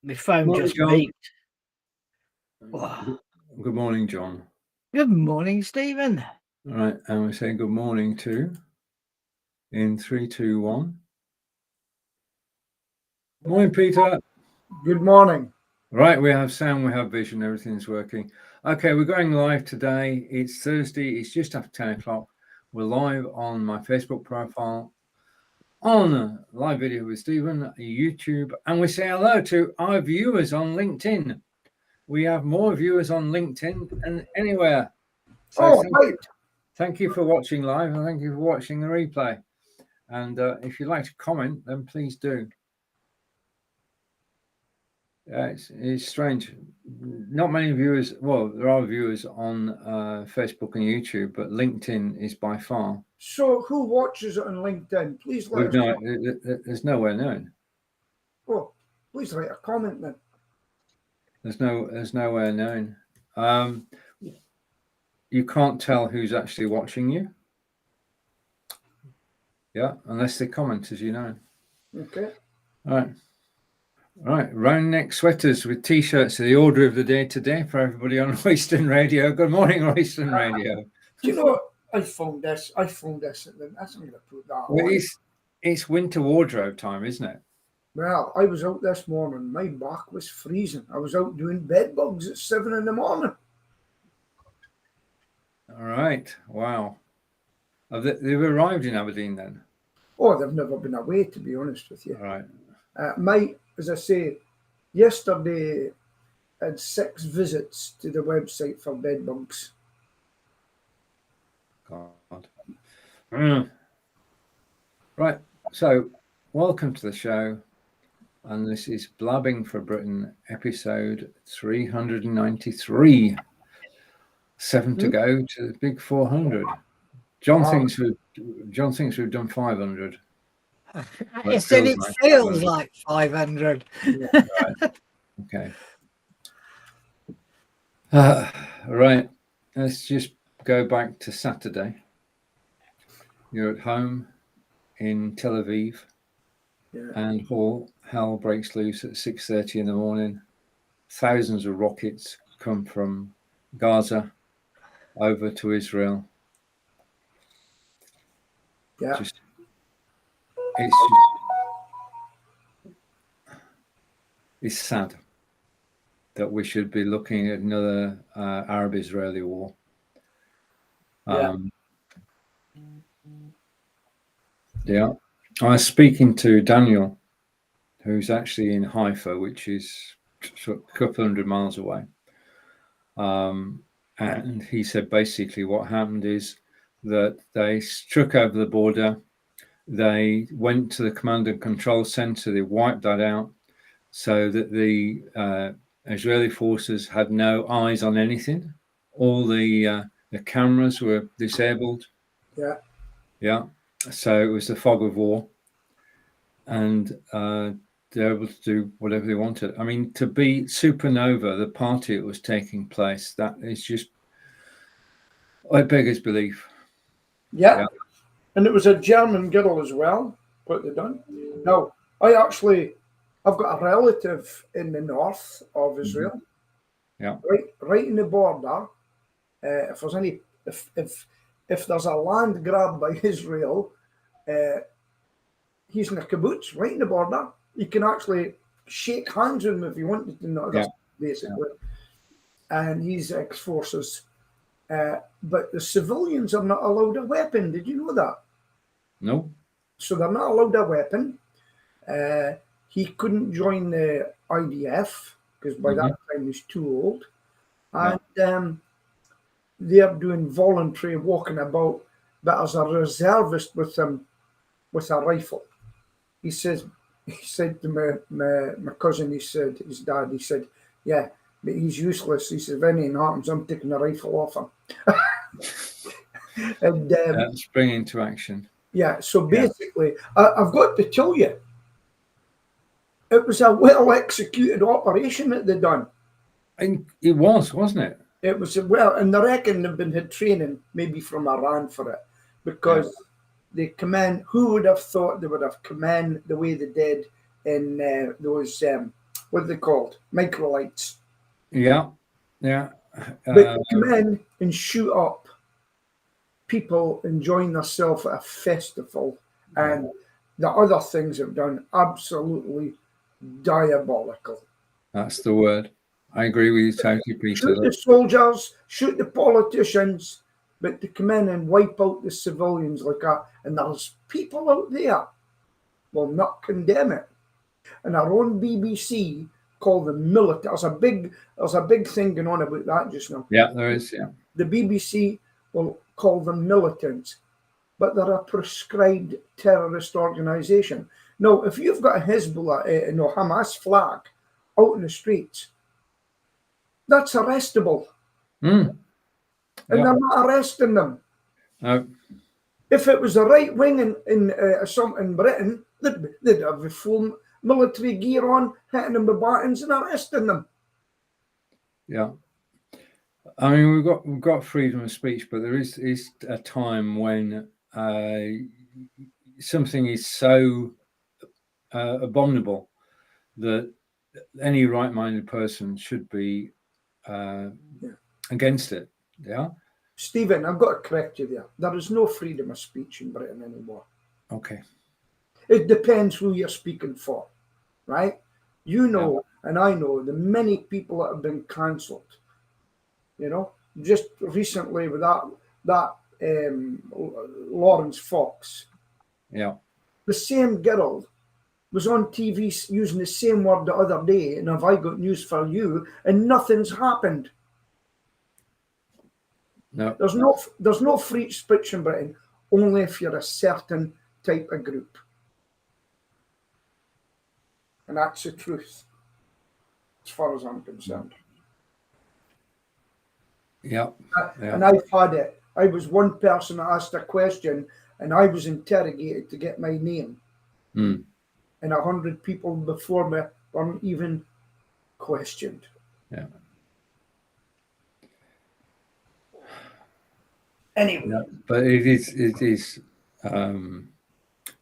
My phone Morning, just John. beeped. Oh, Good morning, John. good morning, Stephen. All right, and we say good morning to in 3, 2, 1. Morning, Peter. Good morning. Right, we have sound, we have vision, everything's working. Okay, we're going live today. It's Thursday, it's just after 10 o'clock. We're live on my Facebook profile, on a live video with Stephen, YouTube, and we say hello to our viewers on LinkedIn. We have more viewers on LinkedIn than anywhere. So thank you for watching live, and thank you for watching the replay. And if you'd like to comment, then please do. It's strange. Not many viewers. Well, there are viewers on Facebook and YouTube, but LinkedIn is by far. So who watches it on LinkedIn? Please let us know. There's nowhere known. Oh, please write a comment then. There's nowhere known. You can't tell who's actually watching you. Yeah, unless they comment, as you know. Okay. All right. Right, round neck sweaters with t-shirts are the order of the day today for everybody on Royston Radio. Good morning, Royston Radio. Do you know what? I found this, and then I'm going to put that Well, on. it's winter wardrobe time, isn't it? Well, I was out this morning. My back was freezing. I was out doing bed bugs at 7 in the morning. All right. Wow. They've arrived in Aberdeen then? Oh, they've never been away, to be honest with you. All right. As I say, yesterday I had 6 visits to the website for bed bugs. God. Right. So, welcome to the show. And this is Blabbing for Britain, episode 393. 7 to go to the big 400. John thinks we've done 500. I said it feels like 500. Right. Okay. Right. Let's just go back to Saturday. You're at home in Tel Aviv, and all hell breaks loose at 6:30 in the morning. Thousands of rockets come from Gaza over to Israel. Yeah. It's sad that we should be looking at another Arab-Israeli war. Yeah. I was speaking to Daniel, who's actually in Haifa, which is a couple hundred miles away. And he said basically what happened is that they struck over the border. They went to the command and control center. They wiped that out so that the Israeli forces had no eyes on anything. All the cameras were disabled. Yeah. Yeah. So it was the fog of war. And they're able to do whatever they wanted. I mean, to be Supernova, the party that was taking place, that is just, I beggars belief. Yeah. And it was a German girl as well, what they done. Now, I've got a relative in the north of Israel. Yeah. Right in the border. If there's a land grab by Israel, he's in a kibbutz right in the border. You can actually shake hands with him if you wanted to know, basically. Yeah. And he's ex-forces. But the civilians are not allowed a weapon. Did you know that? No. So they're not allowed a weapon. He couldn't join the IDF because by that time he's too old. And they're doing voluntary walking about, but as a reservist with them with a rifle. He said to my cousin, his dad, he said, yeah, but he's useless. He said, if anything happens, I'm taking the rifle off him. And spring into action. Yeah, so basically, I've got to tell you, it was a well-executed operation that they done. And it was, wasn't it? It was, and I reckon they've had training maybe from Iran for it, because they come in, who would have thought they would have come in the way they did in those what they called, microlights. Yeah, yeah. But they come in and shoot up people enjoying themselves at a festival, and the other things have done absolutely diabolical. That's the word. I agree with you totally, Peter. Shoot the soldiers, shoot the politicians, but to come in and wipe out the civilians like that, and there's people out there will not condemn it. And our own BBC call them militant. There's a big thing going on about that just now. Yeah, there is. Yeah, the BBC will call them militants, but they're a proscribed terrorist organisation. Now, if you've got a Hezbollah, Hamas flag out in the streets, that's arrestable. And they're not arresting them. No. If it was the right wing in Britain, they'd have a full military gear on, hitting them with batons and arresting them. Yeah. I mean, we've got freedom of speech, but there is a time when something is so abominable that any right-minded person should be against it. Yeah. Stephen, I've got to correct you there. There is no freedom of speech in Britain anymore. Okay. It depends who you're speaking for, right? You know, and I know the many people that have been cancelled. You know, just recently with that Lawrence Fox. Yeah. The same girl was on TV using the same word the other day, and have I got news for you? And nothing's happened. No. There's no free speech in Britain, only if you're a certain type of group. And that's the truth, as far as I'm concerned. Yeah. And I've had it. I was one person that asked a question, and I was interrogated to get my name. And 100 people before me weren't even questioned. Yeah. Anyway. Yeah, but it is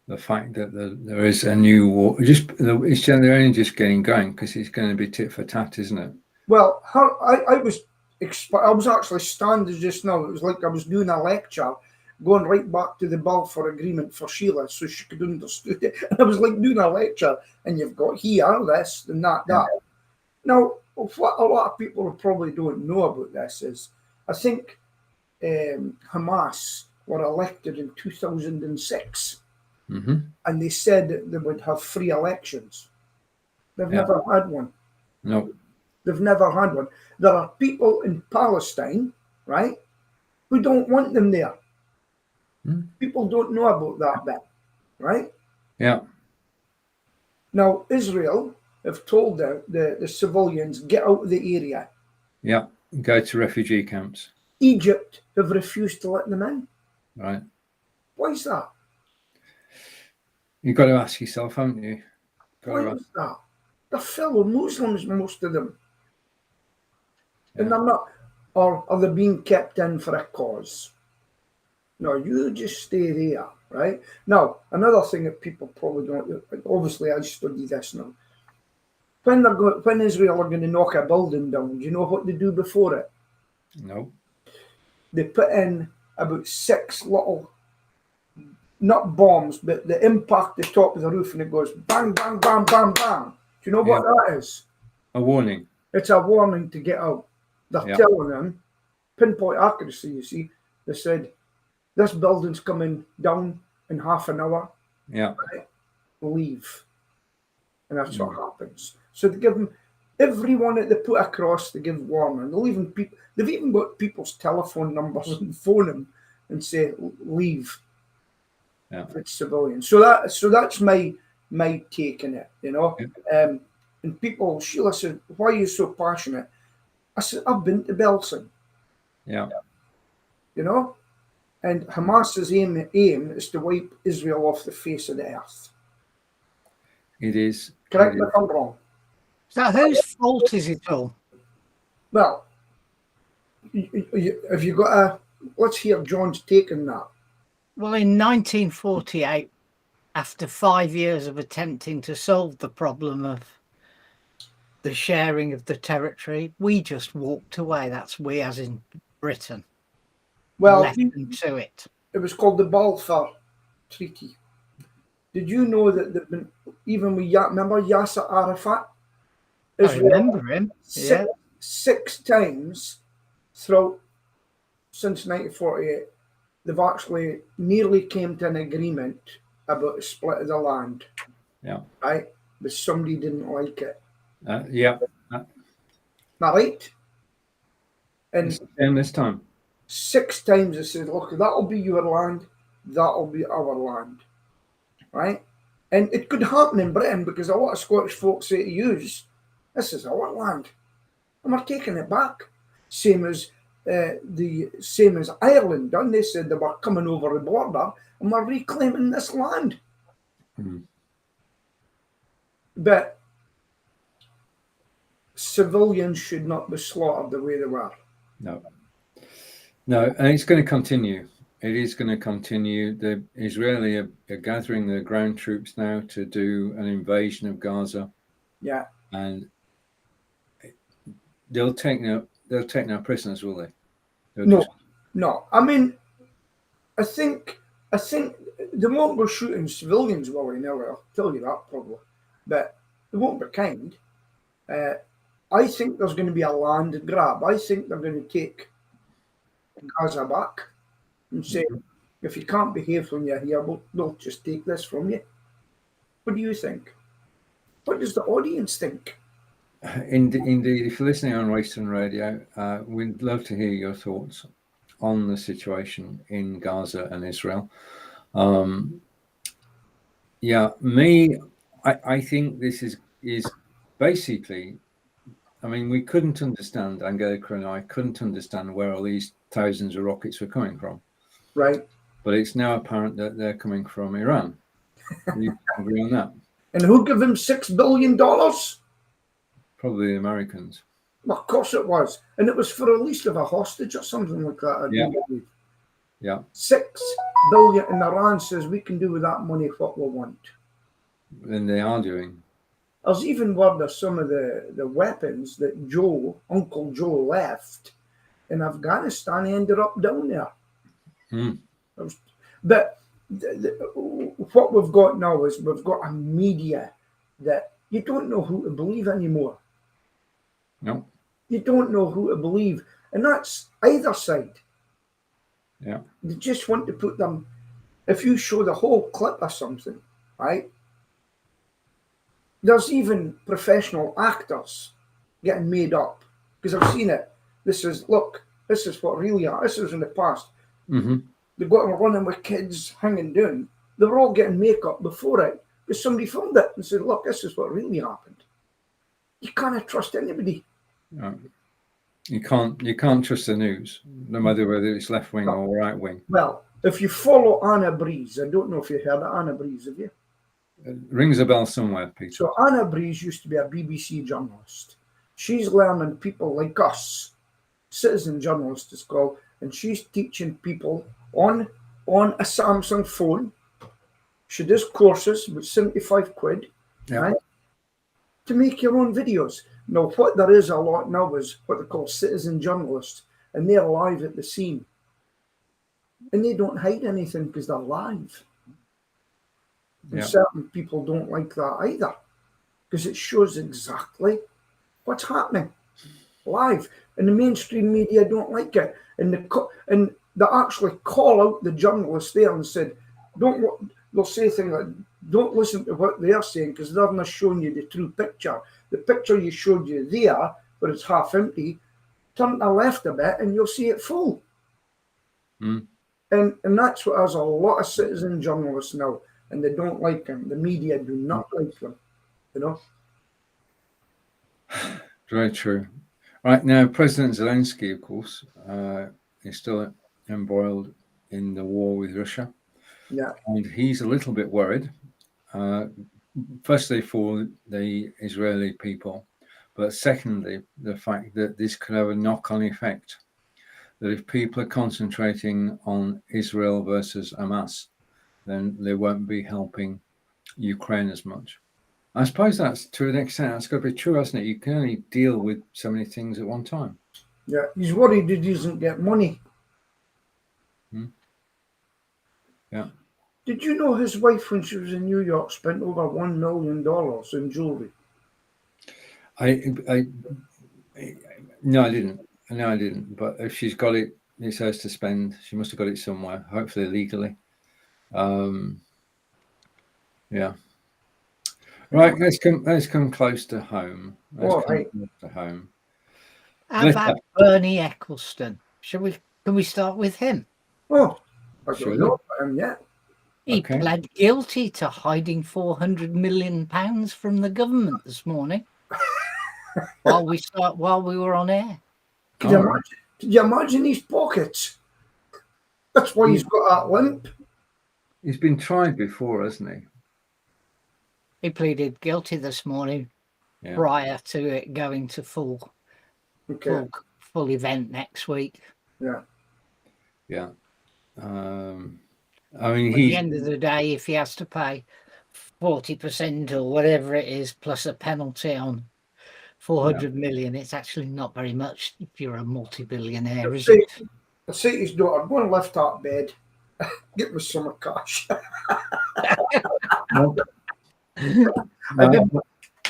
the fact that there is a new war. They're only just getting going because it's going to be tit for tat, isn't it? Well, I was actually standing just now. It was like I was doing a lecture, going right back to the Balfour Agreement for Sheila so she could understand it. And I was like doing a lecture, and you've got here, this, and that. Now, what a lot of people probably don't know about this is, I think Hamas were elected in 2006, and they said that they would have free elections. They've never had one. No. They've never had one. There are people in Palestine, right, who don't want them there. People don't know about that bit, right? Yeah. Now, Israel have told the civilians, get out of the area. Yeah. Go to refugee camps. Egypt have refused to let them in. Right. Why is that? You've got to ask yourself, haven't you? Why is that? They're fellow Muslims, most of them. And they're not, or are they being kept in for a cause? No, you just stay there, right? Now, another thing that people probably don't, obviously I study this now. When Israel are going to knock a building down, do you know what they do before it? No. They put in about 6 little, not bombs, but they impact the top of the roof and it goes bang, bang, bang, bang, bang. Do you know what that is? A warning. It's a warning to get out. They're telling them, pinpoint accuracy, you see. They said, this building's coming down in half an hour. Yeah. Right? Leave. And that's what happens. So they give them, everyone that they put across, they give warning. They've even got people's telephone numbers and phone them and say, leave. Yeah. If it's civilians. So that's my take on it, you know. Yeah. And people, Sheila said, why are you so passionate? I said, I've been to Belsen. Yeah. You know? And Hamas's aim is to wipe Israel off the face of the earth. It is. Correct me if I'm wrong. So whose fault is it all? Well, have you got let's hear John's take on that. Well, in 1948, after 5 years of attempting to solve the problem of the sharing of the territory. We just walked away. That's we, as in Britain. Well, left them to it. It was called the Balfour Treaty. Did you know that they've been, even with remember Yasser Arafat? I remember him. Six times throughout since 1948, they've actually nearly came to an agreement about the split of the land. Yeah. Right? But somebody didn't like it. Yeah. Not right? And this time. 6 times they said, look, that'll be your land, that'll be our land. Right? And it could happen in Britain because a lot of Scottish folks say to you, this is our land. And we're taking it back. Same as Ireland done. They said they were coming over the border and we're reclaiming this land. Mm. But civilians should not be slaughtered the way they were. No, and it's going to continue. It is going to continue. The Israeli are gathering their ground troops now to do an invasion of Gaza. Yeah, and they'll take no prisoners, will they? No. I mean, I think they won't go shooting civilians, will they? Now, I'll tell you that probably, but they won't be kind. I think there's going to be a land grab. I think they're going to take Gaza back and say, if you can't behave when you're here, we'll just take this from you. What do you think? What does the audience think? Indeed, if you're listening on Western Radio, we'd love to hear your thoughts on the situation in Gaza and Israel. I think this is basically, I mean, we couldn't understand, Angelica and I couldn't understand where all these thousands of rockets were coming from. Right. But it's now apparent that they're coming from Iran. You agree on that? And who gave them $6 billion? Probably the Americans. Well, of course it was. And it was for a release of a hostage or something like that, I believe. Yeah. $6 billion, and Iran says we can do with that money what we want. And they are doing. There's even word of some of the weapons that Uncle Joe left in Afghanistan ended up down there. But what we've got now is we've got a media that you don't know who to believe anymore. No. You don't know who to believe. And that's either side. Yeah. They just want to put them, if you show the whole clip or something, right? There's even professional actors getting made up because I've seen it. This is what really are. This was in the past. Mm-hmm. They got them running with kids hanging down. They were all getting makeup before it because somebody filmed it and said, look, this is what really happened. You can't trust anybody. No. You can't trust the news, no matter whether it's left wing or right wing. Well, if you follow Anna Breeze, I don't know if you heard of Anna Breeze, have you? It rings a bell somewhere, Peter. So Anna Breeze used to be a BBC journalist. She's learning people like us, citizen journalists it's called, and she's teaching people on a Samsung phone. She does courses with 75 quid, right, to make your own videos. Now, what there is a lot now is what they call citizen journalists, and they're live at the scene. And they don't hide anything because they're live. And certain people don't like that either because it shows exactly what's happening live. And the mainstream media don't like it. And they actually call out the journalists there and said, they'll say things like, don't listen to what they're saying because they're not showing you the true picture. The picture you showed you there, where it's half empty, turn to the left a bit and you'll see it full. And that's what has a lot of citizen journalists now, and they don't like them. The media do not like them, you know. Very true. Right now, President Zelensky, of course, is still embroiled in the war with Russia. Yeah. And he's a little bit worried, firstly for the Israeli people, but secondly, the fact that this could have a knock-on effect, that if people are concentrating on Israel versus Hamas, then they won't be helping Ukraine as much. I suppose that's to an extent that's got to be true, hasn't it? You can only deal with so many things at one time. Yeah, he's worried he doesn't get money. Yeah. Did you know his wife, when she was in New York, spent over $1 million in jewelry? No, I didn't. No, I didn't. But if she's got it, it's hers to spend. She must have got it somewhere, hopefully legally. Yeah. Right. Let's come close to home. All right. Close to home. How about Bernie Ecclestone? Can we start with him? Oh, I Sure. don't know about him yet. He Okay. pled guilty to hiding £400 million from the government this morning while we were on air. Could you imagine his pockets? That's why he's got that limp. He's been tried before, hasn't he? He pleaded guilty this morning prior to it going to full event next week. Yeah. Yeah. At the end of the day, if he has to pay 40% or whatever it is, plus a penalty on 400 million, it's actually not very much if you're a multi-billionaire, is it? I say to his daughter, go and lift that bed, get me some cash. I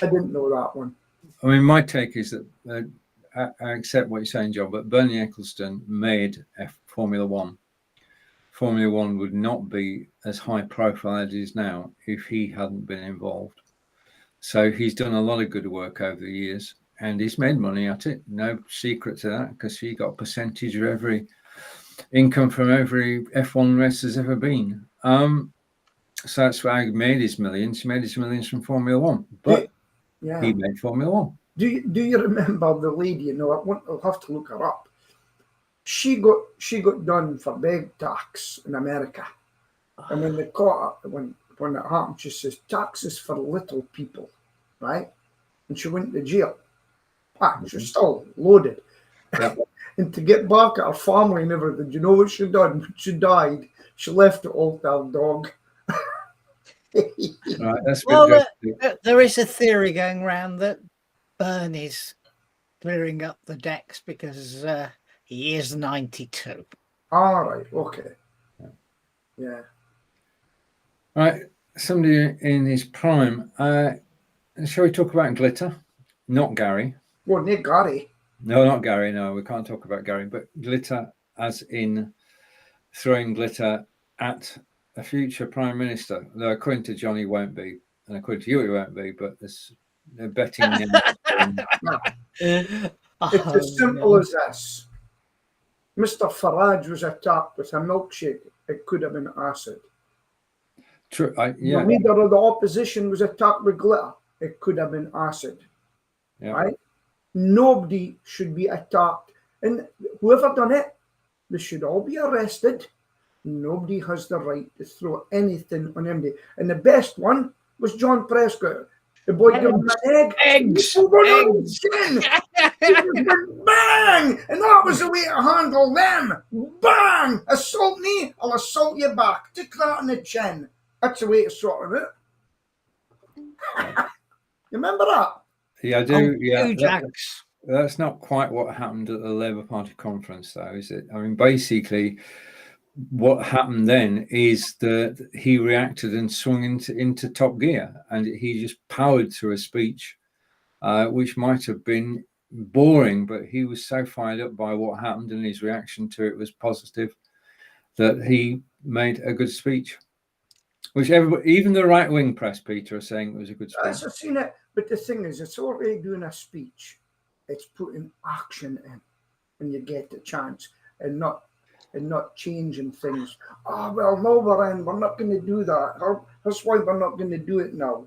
didn't know that one. I mean, my take is that I accept what you're saying, John, but Bernie Ecclestone made Formula One. Formula One would not be as high profile as it is now if he hadn't been involved. So he's done a lot of good work over the years, and he's made money at it. No secret to that, because he got a percentage of every income from every F1 race there's ever been. So that's why he made his millions. He made his millions from Formula One, but he made Formula One. Do you remember the lady? You know, I'll have to look her up. She got done for big tax in America, and when they caught her, when it happened, she says taxes for little people, right? And she went to jail. She's still loaded. Yeah. And to get back at her family and everything, do you know what she done? When she died, she left it all to her dog. Right, that's well, there is a theory going around that Bernie's clearing up the decks because he is 92. All right, okay. Yeah. Right, somebody in his prime. Shall we talk about glitter? Not Gary. Well, Nick Gary. No, not Gary. No, we can't talk about Gary, but glitter as in throwing glitter at a future prime minister. Though according to Johnny, won't be, and according to you, it won't be. But they're betting. It's as simple as this. Mr. Farage was attacked with a milkshake. It could have been acid. True. The leader of the opposition was attacked with glitter. It could have been acid. Yeah. Right? Nobody should be attacked. And whoever done it, they should all be arrested. Nobody has the right to throw anything on anybody. And the best one was John Prescott. The boy gave him an egg. Eggs. Bang! And that was the way to handle them. Bang! Assault me, I'll assault you back. Take that on the chin. That's the way to sort of it. You remember that? Yeah, I do. That's not quite what happened at the Labour Party conference, though, is it? I mean, basically, what happened then is that he reacted and swung into top gear, and he just powered through a speech, which might have been boring, but he was so fired up by what happened and his reaction to it was positive that he made a good speech, which everybody, even the right-wing press, Peter, are saying it was a good speech. I've seen it, but the thing is, it's already doing a speech. It's putting action in when you get the chance, and not changing things. Well, no, we're not going to do that. That's why we're not going to do it now.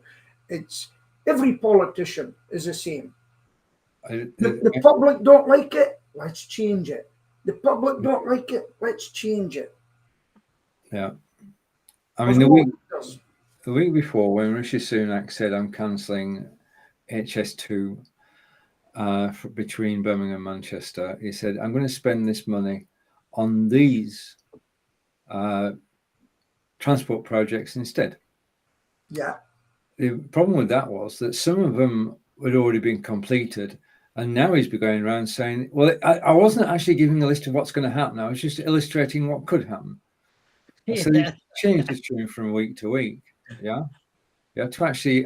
It's every politician is the same. The public don't like it. Let's change it. The public don't like it. Let's change it. Yeah. I mean, the week before, when Rishi Sunak said, I'm cancelling HS2 between Birmingham and Manchester, he said, I'm going to spend this money on these transport projects instead. Yeah. the problem with that was that some of them had already been completed, and now he's been going around saying, well, I wasn't actually giving a list of what's going to happen. I was just illustrating what could happen. So Yeah. they changed the tune from week to week. Yeah. You have to actually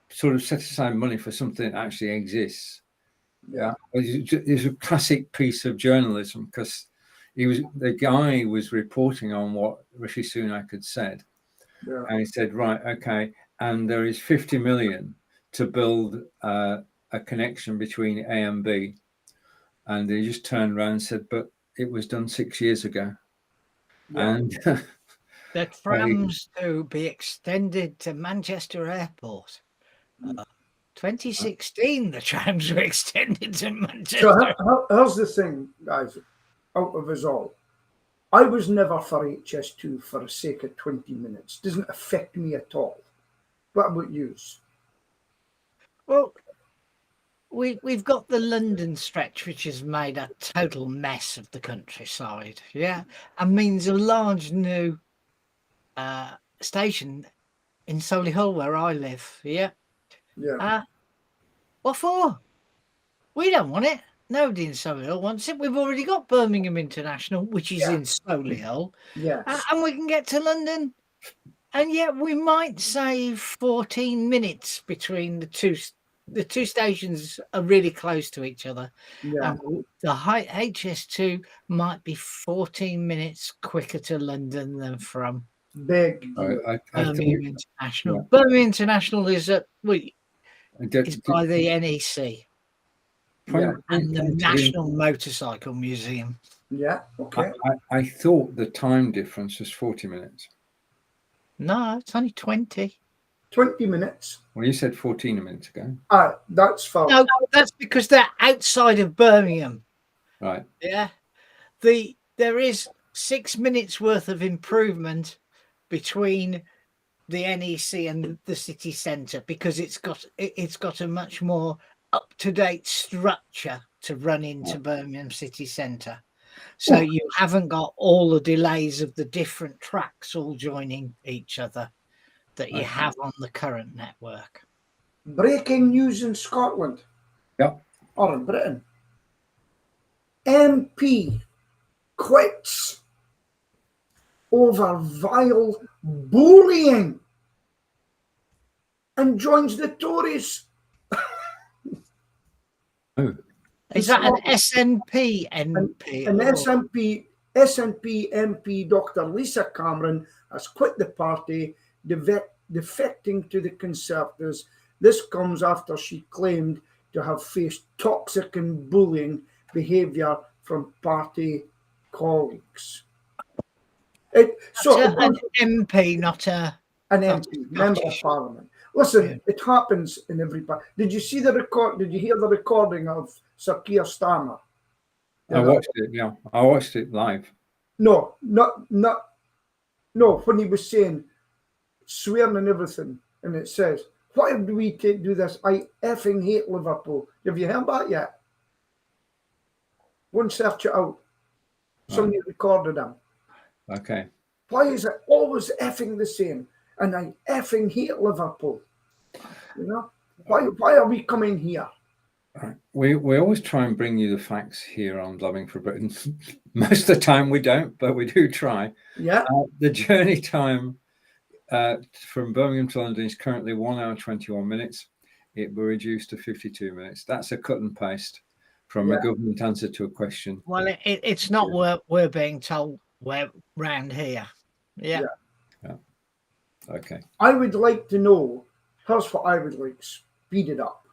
sort of set aside money for something that actually exists. Yeah. It's a classic piece of journalism, because the guy was reporting on what Rishi Sunak had said. Yeah. And he said, right, okay, and there is 50 million to build a connection between A and B. And they just turned around and said, but it was done 6 years ago. Yeah. And The trams to be extended to Manchester Airport. 2016, the trams were extended to Manchester. So here's the thing, guys, out of us all. I was never for HS2 for the sake of 20 minutes. Doesn't affect me at all. What about yous? Well, we've got the London stretch, which has made a total mess of the countryside, yeah, and means a large new station in Solihull, where I live, yeah. Yeah. What for? We don't want it. Nobody in Solihull wants it. We've already got Birmingham International, which is in Solihull, Yes. and we can get to London. And yet we might save 14 minutes between the two. The two stations are really close to each other. Yeah. And the HS2 might be 14 minutes quicker to London than from Big deal. Birmingham International. yeah. Birmingham International is is by the NEC Yeah. and the National Motorcycle Museum. Yeah. Okay. I thought the time difference was 40 minutes. No, it's only 20. 20 minutes. Well, you said 14 a minute ago. That's fine. No, that's because they're outside of Birmingham. Right. Yeah. There is 6 minutes worth of improvement between the NEC and the city centre, because it's got a much more up-to-date structure to run into Birmingham city centre. So you haven't got all the delays of the different tracks all joining each other that you have on the current network. Breaking news in Scotland. Yep. Or in Britain. MP quits over vile bullying and joins the Tories. Oh. Is that an SNP MP? An SNP MP, Dr. Lisa Cameron, has quit the party, defecting to the Conservatives. This comes after she claimed to have faced toxic and bullying behaviour from party colleagues. An MP, not an MP, Member of Parliament. Listen, it happens in every part. Did you see the record? Did you hear the recording of Sir Keir Starmer? I watched it. Yeah, I watched it live. No, when he was saying swearing and everything, and it says, "Why do we do this? I effing hate Liverpool." Have you heard that yet? Go and search it out. Somebody recorded him. Okay. Why is it always effing the same? And I effing hate Liverpool. You know, why are we coming here? We always try and bring you the facts here on Blabbing for Britain. Most of the time we don't, but we do try. Yeah. The journey time from Birmingham to London is currently 1 hour 21 minutes. It will reduce to 52 minutes. That's a cut and paste from a government answer to a question. Well, it's not what we're being told. We're round here. Yeah. Okay. I would like to know, here's what I would like, speed it up.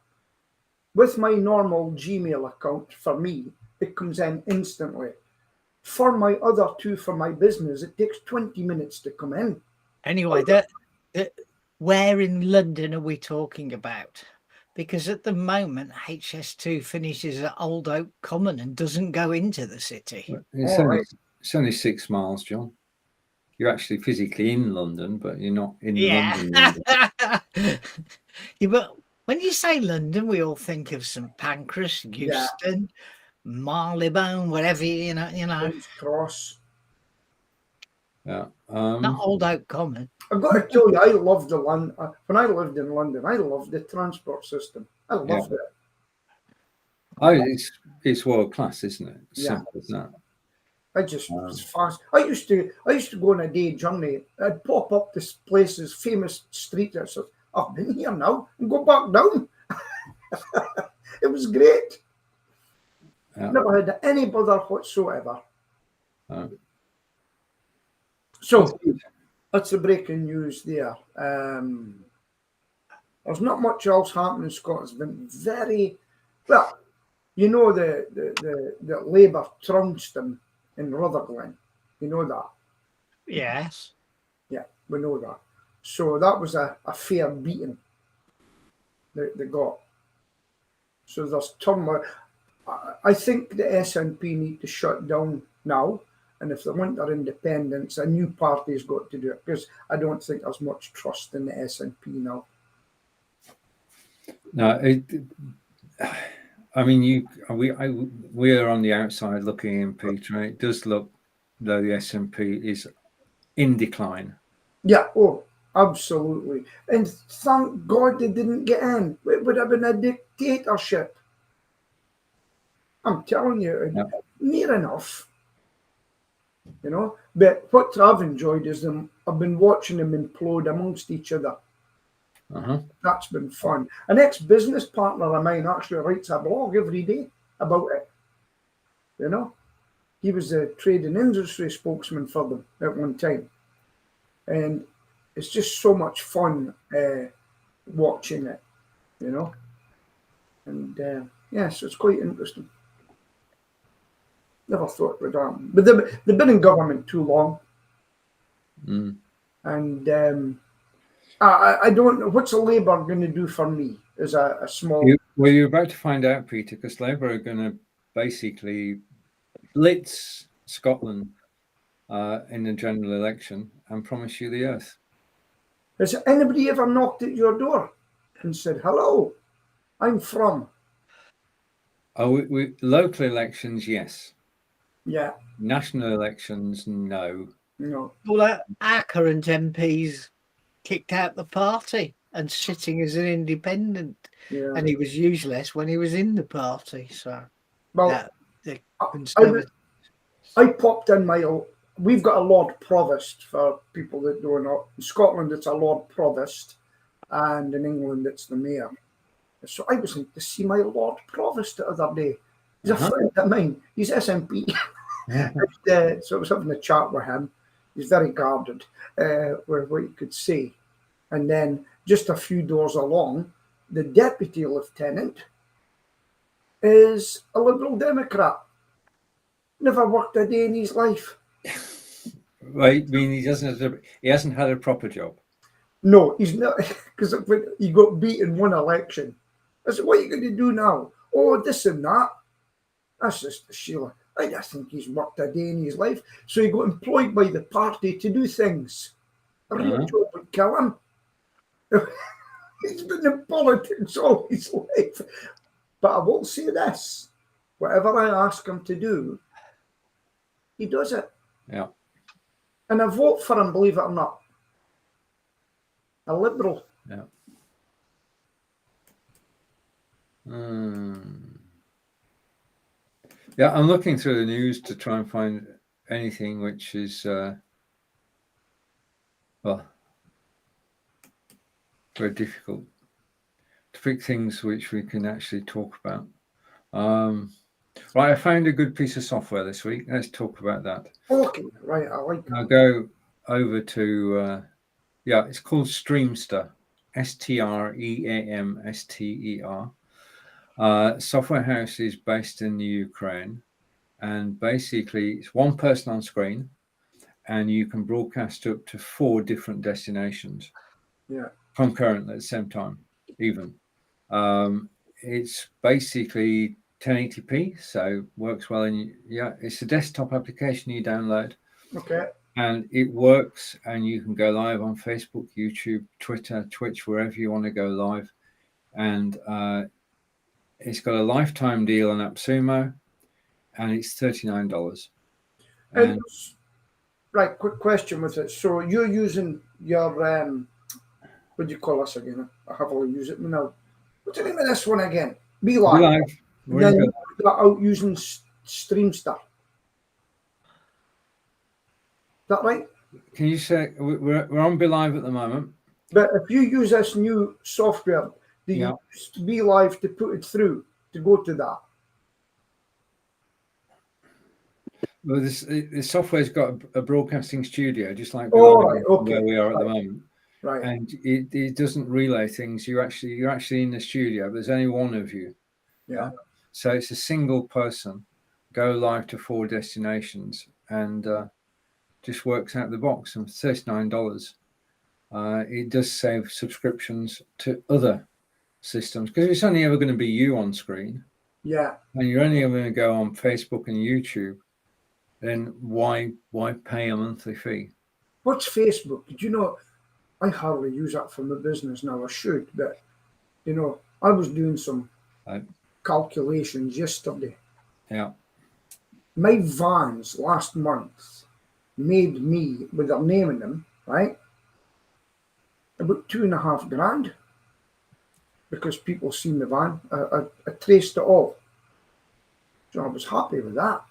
With my normal Gmail account, for me, it comes in instantly. For my other two, for my business, it takes 20 minutes to come in. Anyway, where in London are we talking about? Because at the moment, HS2 finishes at Old Oak Common and doesn't go into the city. It's only 6 miles, John. You're actually physically in London, but you're not in London. Yeah, but when you say London, we all think of St Pancras, Euston, Marylebone, whatever, you know. Cross. Yeah. Not Old Oak Common. I've got to tell you, I loved the London. When I lived in London, I loved the transport system. I loved it. Oh, it's world class, isn't it? Yeah. Simple as that. I just was fast. I used to go on a day journey. I'd pop up this places, famous street. I said, I've been here now, and go back down. It was great. Yeah. Never had any bother whatsoever. Oh. So that's the breaking news there. There's not much else happening in Scotland. It's been very well. You know the Labour trounced them in Rutherglen. You know that. Yes. Yeah, we know that. So that was a fair beating that they got. So there's turmoil. I think the SNP need to shut down now. And if they want their independence, a new party's got to do it, because I don't think there's much trust in the SNP now. No, I mean, we are on the outside looking in, Peter. And it does look though the SNP is in decline. Yeah, oh, absolutely. And thank God they didn't get in. It would have been a dictatorship. I'm telling you, near enough. You know, but what I've enjoyed is I've been watching them implode amongst each other. That's been fun. An ex-business partner of mine actually writes a blog every day about it. You know, he was a trade and industry spokesman for them at one time, and it's just so much fun watching it. You know, and so it's quite interesting. Never thought we'd happen, but they've been in government too long, and I don't know what's the Labour going to do for me as a small. Well, you're about to find out, Peter, because Labour are going to basically blitz Scotland in the general election and promise you the earth. Has anybody ever knocked at your door and said, "Hello, I'm from"? Oh, local elections, yes. Yeah. National elections, no. No. Well, our current MP's kicked out the party and sitting as an independent, and he was useless when he was in the party. So, well, I popped in we've got a Lord Provost for people that don't know. In Scotland, it's a Lord Provost, and in England, it's the Mayor. So I was in to see my Lord Provost the other day. He's a friend of mine. He's SNP. So I was having a chat with him. He's very guarded, with what you could see. And then just a few doors along, the Deputy Lieutenant is a Liberal Democrat. Never worked a day in his life. Right, I mean, he hasn't had a proper job. No, he's not, because he got beat in one election. I said, "What are you going to do now?" "Oh, this and that." That's just Sheila. I don't think he's worked a day in his life. So he got employed by the party to do things. A real job would kill him. He's been in politics all his life. But I will say this: whatever I ask him to do, he does it. Yeah. And I vote for him, believe it or not. A Liberal. Yeah. Yeah, I'm looking through the news to try and find anything which is, very difficult to pick things which we can actually talk about. Right, I found a good piece of software this week. Let's talk about that. Okay, right, I like that. I'll go over to, it's called Streamster, Streamster. Software house is based in the Ukraine, and basically it's one person on screen, and you can broadcast up to 4 different destinations concurrently at the same time, even. It's basically 1080p, so works well. It's a desktop application you download. Okay. And it works, and you can go live on Facebook, YouTube, Twitter, Twitch, wherever you want to go live. And it's got a lifetime deal on AppSumo, and it's $39. And Right, quick question with it. So you're using your what do you call this again? I have to use it now. What's the name of this one again? Be Be Live. Live. We're Then in you put that out using Streamstar. Is that right? Can you say we're on Be Live at the moment? But if you use this new software, do you Yeah. use Be Live to put it through to go to that? Well, this software's got a broadcasting studio, just like Be Oh, Live, right, okay. where we are at the moment. Right. And it doesn't relay things. You're actually in the studio. There's only one of you. Yeah. So it's a single person, go live to 4 destinations, and just works out the box. And for $39, it does save subscriptions to other systems, because it's only ever going to be you on screen. Yeah. And you're only ever going to go on Facebook and YouTube. Then why pay a monthly fee? What's Facebook? Did you know? I hardly use that for my business now. I should, but you know, I was doing some calculations yesterday. Yeah. My vans last month made me, with their name in them, right, about $2,500 because people seen the van. I traced it all, so I was happy with that.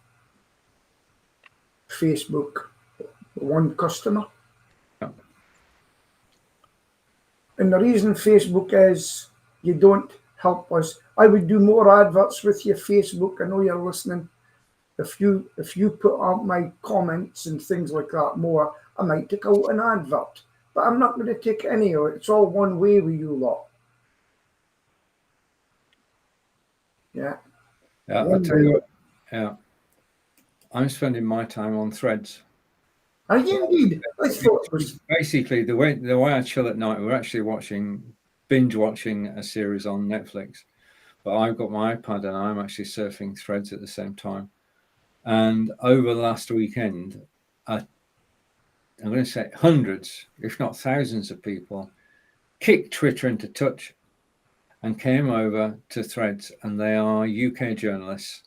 Facebook, one customer. Yeah. And the reason Facebook is you don't help us. I would do more adverts with your Facebook. I know you're listening. If you put out my comments and things like that more, I might take out an advert. But I'm not going to take any of it. It's all one way with you lot. Yeah. Yeah, I'll tell you what. Yeah. I'm spending my time on Threads. Are you indeed? I thought it was basically the way I chill at night. We're actually binge watching a series on Netflix, but I've got my iPad and I'm actually surfing Threads at the same time. And over the last weekend, I'm going to say hundreds, if not thousands, of people kicked Twitter into touch and came over to Threads, and they are UK journalists.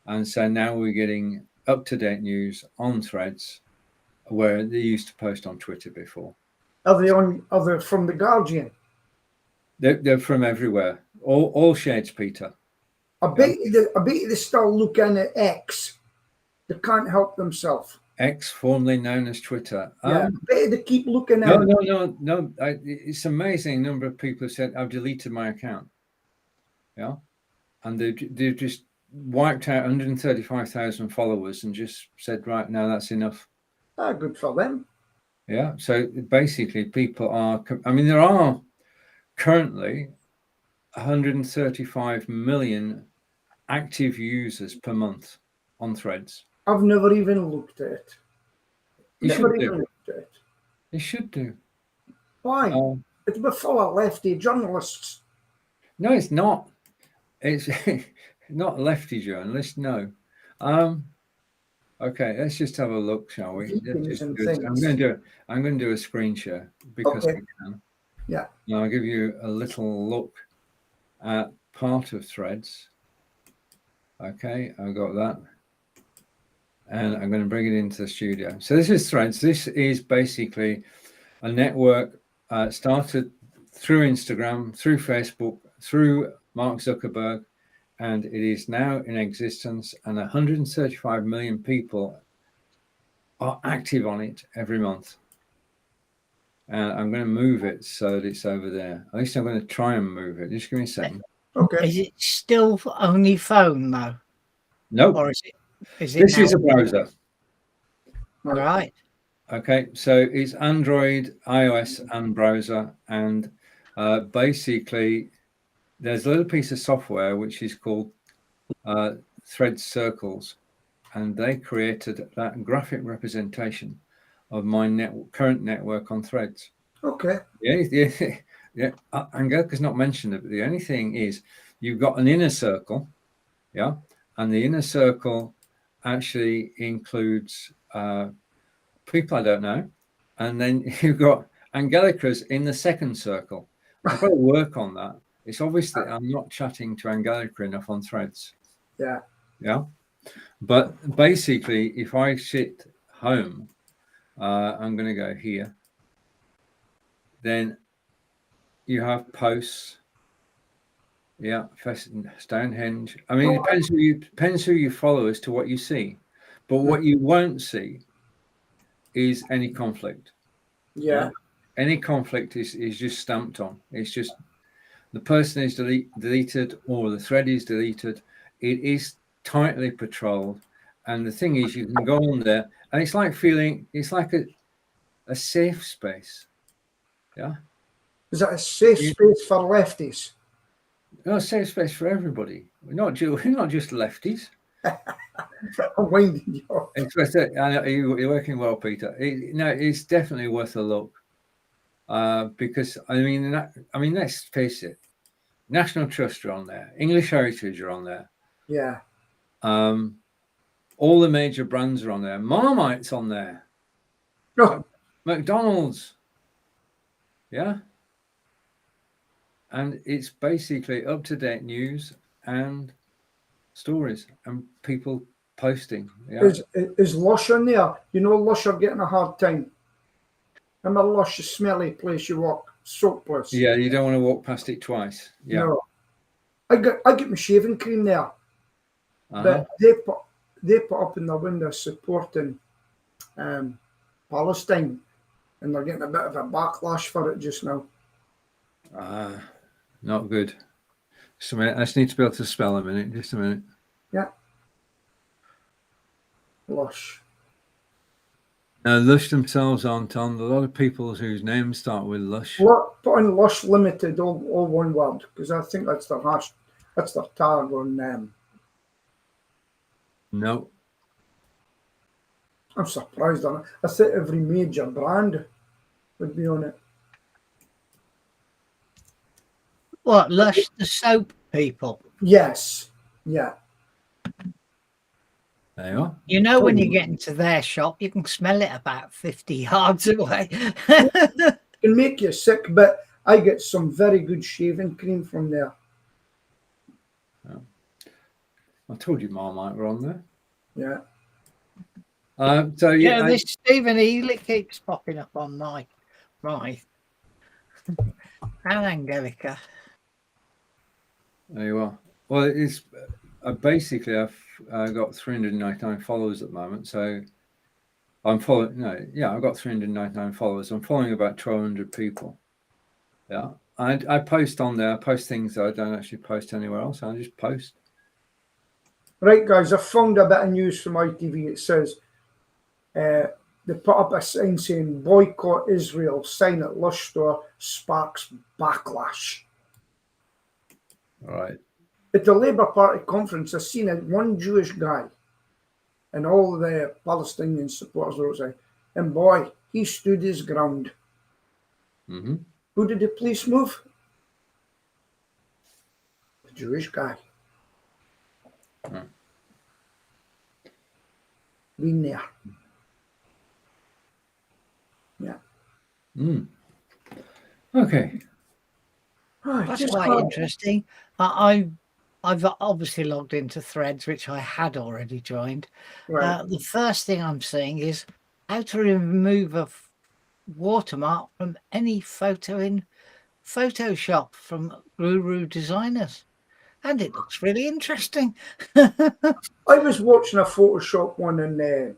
And so now we're getting up-to-date news on Threads, where they used to post on Twitter before. Are they from the Guardian? They're from everywhere, all shades, Peter. I bet you they still looking at X. They can't help themselves. X, formerly known as Twitter. Yeah, I bet they keep looking at No. It's amazing number of people have said, I've deleted my account. Yeah. And they've just wiped out 135,000 followers and just said, right, now that's enough. Good for them. Yeah. So basically people are, there are currently 135 million active users per month on Threads. I've never even looked at it. You Never should even do. looked at it. You should do. Why? It's full of lefty journalists. No, it's not. It's not lefty journalists. No. Okay, let's just have a look, shall we? I'm going to do a screen share because we can. Yeah. Now I'll give you a little look at part of Threads. Okay, I've got that. And I'm going to bring it into the studio. So this is Threads. This is basically a network started through Instagram, through Facebook, through Mark Zuckerberg, and it is now in existence, and 135 million people are active on it every month. And I'm going to move it so that it's over there. At least I'm going to try and move it. Just give me a second. Okay. Is it still only phone though? Nope. Or is it this is a browser. Right. Okay, so it's Android, iOS, and browser, and basically there's a little piece of software which is called Thread Circles, and they created that graphic representation of my current network on Threads. Okay. Yeah. Angelica's not mentioned it, but the only thing is you've got an inner circle, yeah, and the inner circle actually includes people I don't know, and then you've got Angelica's in the second circle. I've got to work on that. It's obvious that I'm not chatting to Angelica enough on Threads. Yeah. Yeah. But basically, if I sit home I'm going to go here. Then you have posts. Yeah, Stonehenge. I mean, it depends who you follow as to what you see. But what you won't see is any conflict. Yeah. Any conflict is just stamped on. It's just the person is deleted or the thread is deleted. It is tightly patrolled. And the thing is, you can go on there and it's like a safe space. Yeah. Is that a safe space for lefties? No, safe space for everybody. We're not just lefties. I'm winding you up. You're working well, Peter. It's definitely worth a look. Because I mean, let's face it. National Trust are on there. English Heritage are on there. Yeah. All the major brands are on there. Marmite's on there. No. McDonald's. Yeah. And it's basically up-to-date news and stories and people posting. Yeah. Is Lush on there? You know, Lush are getting a hard time. Remember Lush, a smelly place you walk, soapless. Yeah, you don't want to walk past it twice. Yeah. No. I get my shaving cream there. But they put up in the window supporting Palestine, and they're getting a bit of a backlash for it just now. Not good. Just a minute. I just need to be able to spell a minute. Just a minute. Yeah. Lush. Now, Lush themselves aren't on. A lot of people whose names start with Lush. Put in Lush Limited, all one word, because I think that's their tag on them. No. I'm surprised on it. I thought every major brand would be on it. What, Lush, the soap people? Yes. Yeah. There you are. You know, when you get into their shop, you can smell it about 50 yards away. It can make you sick, but I get some very good shaving cream from there. I told you Marmite were on there. Yeah. This Stephen Ely keeps popping up on my and Angelica. There you are. Well, it's basically I've got 399 followers at the moment, so I'm following. I've got 399 followers. I'm following about 1,200 people. Yeah, I post on there. I post things that I don't actually post anywhere else. I just post. Right, guys, I found a bit of news from ITV. It says they put up a sign saying boycott Israel, sign at Lush store sparks backlash. All right. At the Labour Party conference, I seen one Jewish guy and all the Palestinian supporters were outside. And boy, he stood his ground. Mm-hmm. Who did the police move? The Jewish guy. Been there. Yeah. Okay. Right, That's quite interesting. I've obviously logged into Threads, which I had already joined. Right. The first thing I'm seeing is how to remove a watermark from any photo in Photoshop from Guru Designers. And it looks really interesting. I was watching a Photoshop one in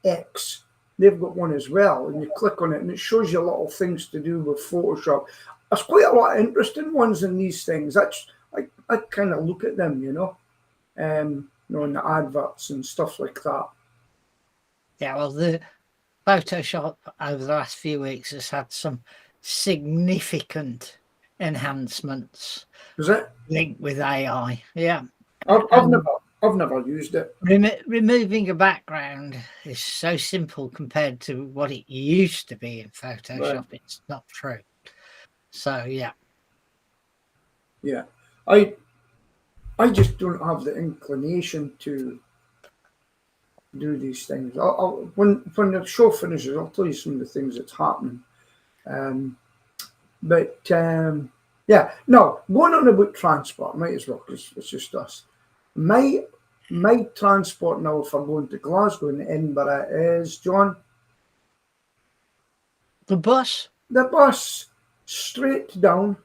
X. They've got one as well, and you click on it, and it shows you little things to do with Photoshop. There's quite a lot of interesting ones in these things. I kind of look at them, in the adverts and stuff like that. Yeah, well, the Photoshop over the last few weeks has had some significant enhancements. Is it linked with AI? Yeah, I've never used it. Removing a background is so simple compared to what it used to be in Photoshop. Right. It's not true. So yeah. I just don't have the inclination to do these things. When the show finishes, I'll tell you some of the things that's happening. Going on about transport, might as well, because it's just us. My transport now for going to Glasgow and Edinburgh is, John, The bus? The bus, straight down,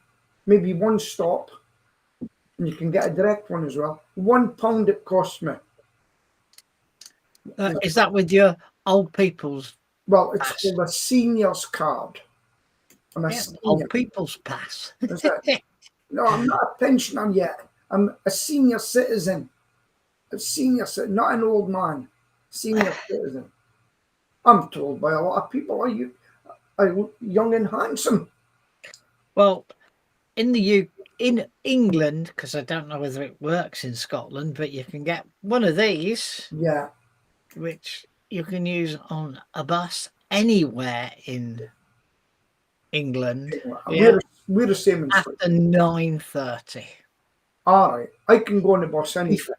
maybe one stop, and you can get a direct one as well. £1 it cost me. Is that with your old people's? Well, it's Pass. called a senior's card. I'm a senior. Old people's pass. Is it? No, I'm not a pensioner yet. I'm a senior citizen. A senior citizen, not an old man. Senior citizen. I'm told by a lot of people I look young and handsome. Well, in England, because I don't know whether it works in Scotland, but you can get one of these, Yeah. which you can use on a bus anywhere in England. We're the same in after 9:30. All right. I can go on the bus anything.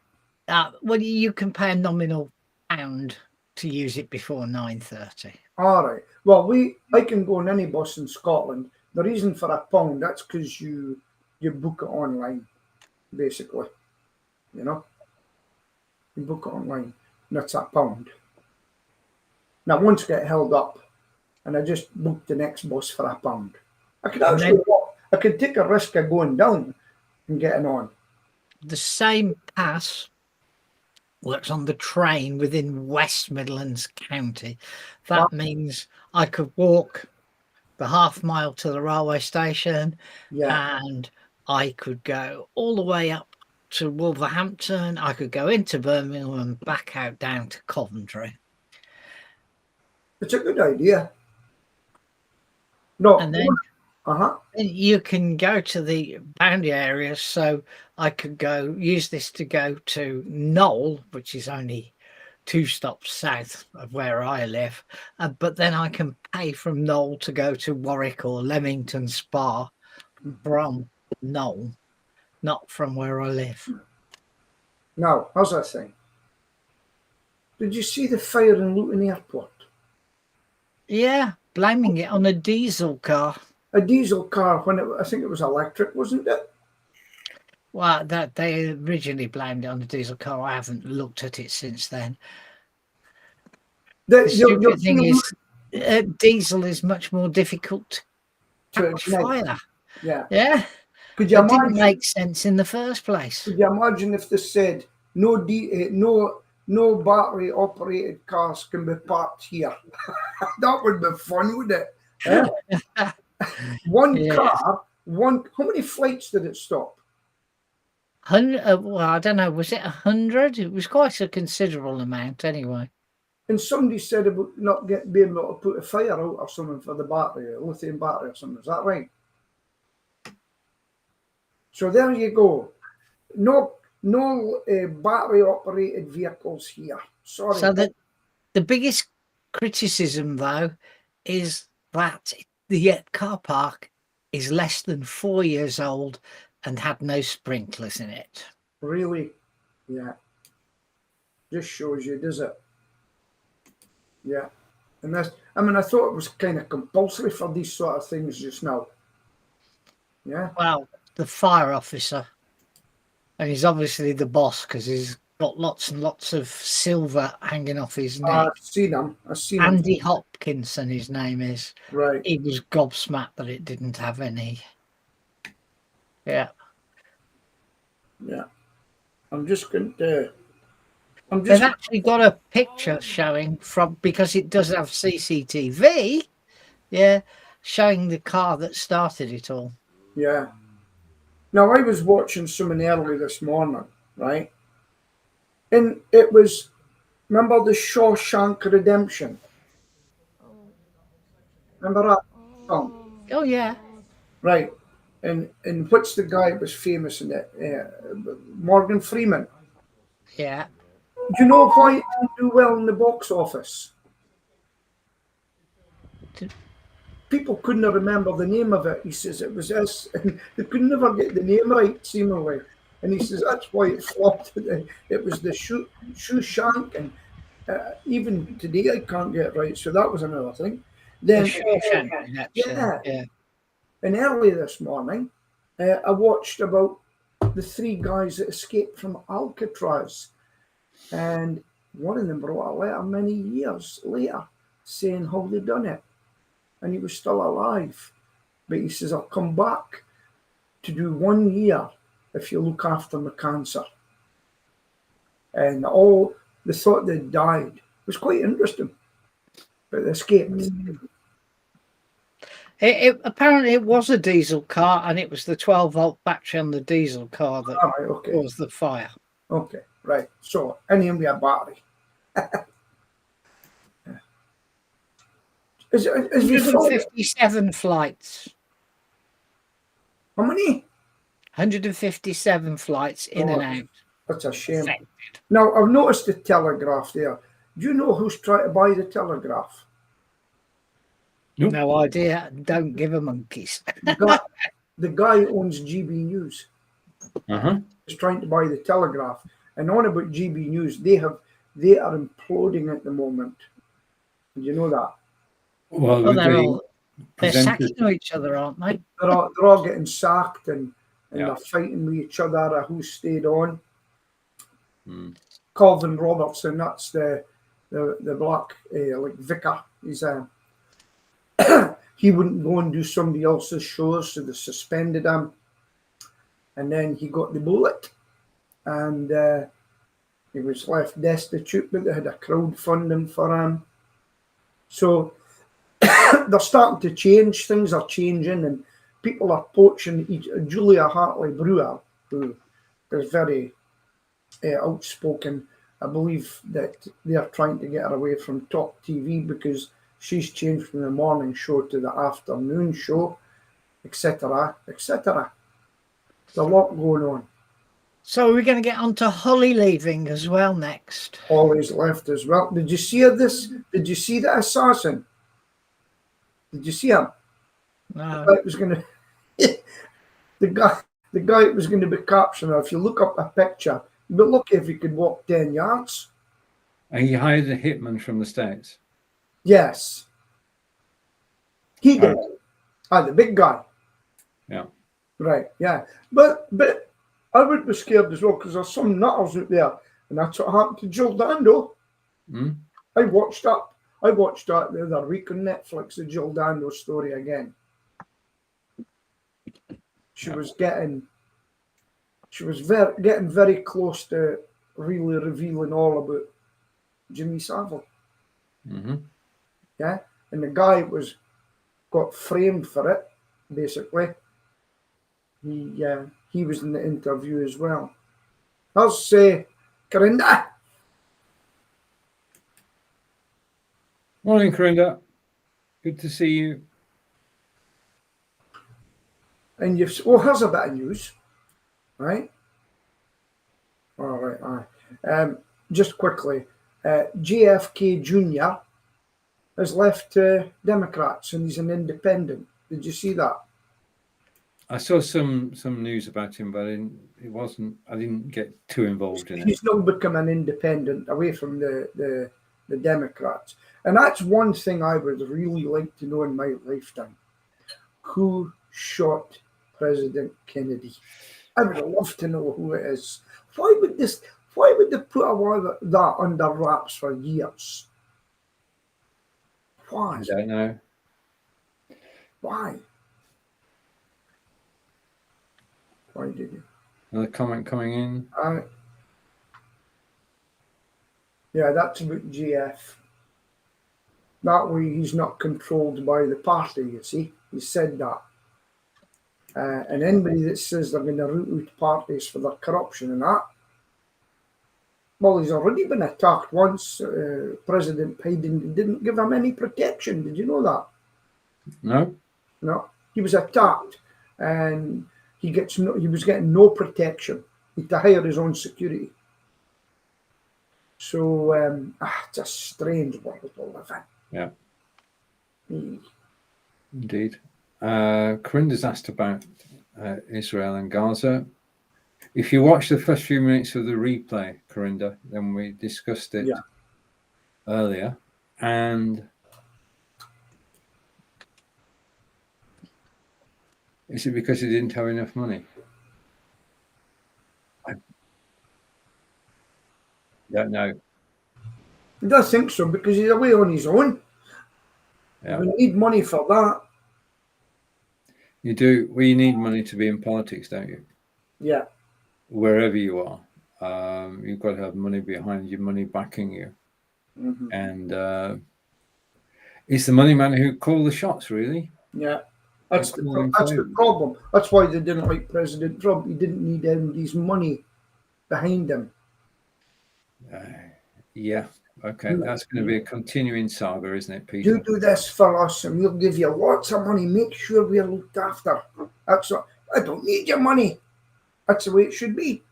Well, you can pay a nominal £1 to use it before 9:30. All right. Well, I can go on any bus in Scotland. The reason for £1, that's because you book it online, basically. You know, you book it online, and that's £1. Now, once I get held up, and I just booked the next bus for £1. I could actually walk. I could take a risk of going down and getting on. The same pass works on the train within West Midlands County. That means I could walk the half mile to the railway station, and I could go all the way up to Wolverhampton. I could go into Birmingham and back out down to Coventry. It's a good idea. No, and then you can go to the boundary areas. So I could use this to go to Knoll, which is only 2 stops south of where I live, but then I can pay from Knoll to go to Warwick or Leamington Spa from Knoll, not from where I live. Now, how's that saying? Did you see the fire in Luton Airport? Yeah, blaming it on a diesel car. A diesel car when I think it was electric, wasn't it? Well, that they originally blamed it on the diesel car. I haven't looked at it since then. The stupid thing is, diesel is much more difficult to catch fire. Yeah. Could you imagine? It didn't make sense in the first place. Could you imagine if they said no battery operated cars can be parked here? That would be fun, wouldn't it? One car. How many flights did it stop? 100. Well, I don't know. Was it 100? It was quite a considerable amount, anyway. And somebody said about not being able to put a fire out or something for the battery, a lithium battery or something. Is that right? So there you go. No battery operated vehicles here. Sorry. So the biggest criticism, though, is that the car park is less than 4 years old and had no sprinklers in it. Really? Yeah. Just shows you, does it? Yeah. And I thought it was kind of compulsory for these sort of things just now. Yeah. Well, the fire officer, and he's obviously the boss because he's got lots and lots of silver hanging off his neck. I've seen him. Andy Hopkinson, his name is. Right. He was gobsmacked that it didn't have any. Yeah. Yeah. I'm just going to. They've actually got a picture showing because it does have CCTV. Yeah. Showing the car that started it all. Yeah. Now, I was watching something early this morning, right? And it was, remember the Shawshank Redemption? Remember that song? Oh, yeah. Right. And what's the guy that was famous in it? Morgan Freeman. Yeah. Do you know why it didn't do well in the box office? People couldn't remember the name of it. He says it was this, and they could never get the name right, seemingly. And he says that's why it flopped. It was the Shawshank, and even today I can't get it right. So that was another thing. Then, yeah. And early this morning, I watched about the 3 guys that escaped from Alcatraz, and one of them wrote a letter many years later saying how they done it. and he was still alive. But he says, I'll come back to do 1 year if you look after my cancer. And all they thought they'd died. It was quite interesting, but they escaped. Apparently it was a diesel car, and it was the 12-volt battery on the diesel car that All right, okay. caused the fire. Okay, right. So, anything with a battery. Is we 157 flights. How many? 157 flights in and out. That's a shame. Affected. Now, I've noticed the Telegraph there. Do you know who's trying to buy the Telegraph? Nope. No idea. Don't give a monkeys. The guy who owns GB News is trying to buy the Telegraph. And on about GB News, they are imploding at the moment. Did you know that? Well, they're sacking each other, aren't they? They're all getting sacked and they're fighting with each other who stayed on. Calvin Robertson, that's the black like vicar. He's he wouldn't go and do somebody else's shows, so they suspended him. And then he got the bullet, and he was left destitute, but they had a crowdfunding for him. So they're starting to change. Things are changing, and people are poaching Julia Hartley-Brewer, who is very outspoken. I believe that they are trying to get her away from Top TV because she's changed from the morning show to the afternoon show, etc., etc. There's a lot going on. So we're going to get on to Holly leaving as well next. Holly's left as well. Did you see this? Did you see the assassin? Did you see him? No. The guy was going to. the guy was going to be captured. If you look up a picture, you'd be lucky if he could walk 10 yards. And he hired a hitman from the States. Yes, he did. The big guy. Yeah. Right. Yeah. But I would be scared as well because there's some nutters out there, and that's what happened to Jill Dando. I watched that the other week on Netflix. The Jill Dando story again. She was getting very close to really revealing all about Jimmy Savile. Yeah, and the guy got framed for it. Basically, he was in the interview as well. How's Corinda? Morning, Corinda. Good to see you. And here's a bit of news, right? All right. Just quickly, JFK Jr. has left Democrats and he's an independent. Did you see that? I saw some news about him, but I didn't get too involved in it. He's now become an independent away from the Democrats. And that's one thing I would really like to know in my lifetime. Who shot President Kennedy? I would love to know who it is. Why would they put that under wraps for years? Why? I don't know. Why? Why did you? Another comment coming in. Yeah, that's about GF. That way he's not controlled by the party, you see. He said that. And anybody that says they're going to root out parties for their corruption and that, well, he's already been attacked once. President Biden didn't give him any protection. Did you know that? No. No. He was attacked and he was getting no protection. He had to hire his own security. So it's a strange world to live in. Yeah. Indeed. Corinda's asked about Israel and Gaza. If you watch the first few minutes of the replay, Corinda, then we discussed it earlier. And is it because he didn't have enough money? I don't know. I don't think so because he's away on his own. Yeah. We need money for that. You do. Well, you need money to be in politics, don't you? Yeah. Wherever you are, you've got to have money behind you, money backing you. Mm-hmm. And it's the money man who call the shots, really. Yeah. That's They call him the favours. problem. That's why they didn't like President Trump. He didn't need anybody's money behind him. Yeah. Okay. That's going to be a continuing saga, isn't it, Peter? You do this for us, and we'll give you lots of money. Make sure we're looked after. That's what, I don't need your money. That's the way it should be.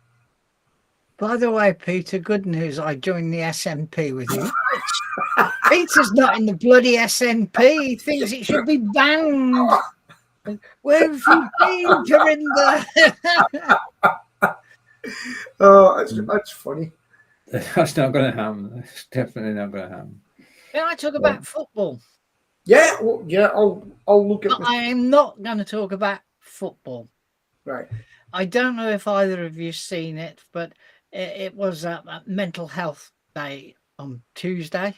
By the way, Peter, good news. I joined the SNP with you. Peter's not in the bloody SNP. He thinks it should be banned. Where have you been, Corinda? Oh, that's funny. That's not going to happen. That's definitely not going to happen. Can I talk about football? Yeah, well, yeah. I'll look at. But I am not going to talk about football. Right. I don't know if either of you've seen it, but it was a Mental Health Day on Tuesday,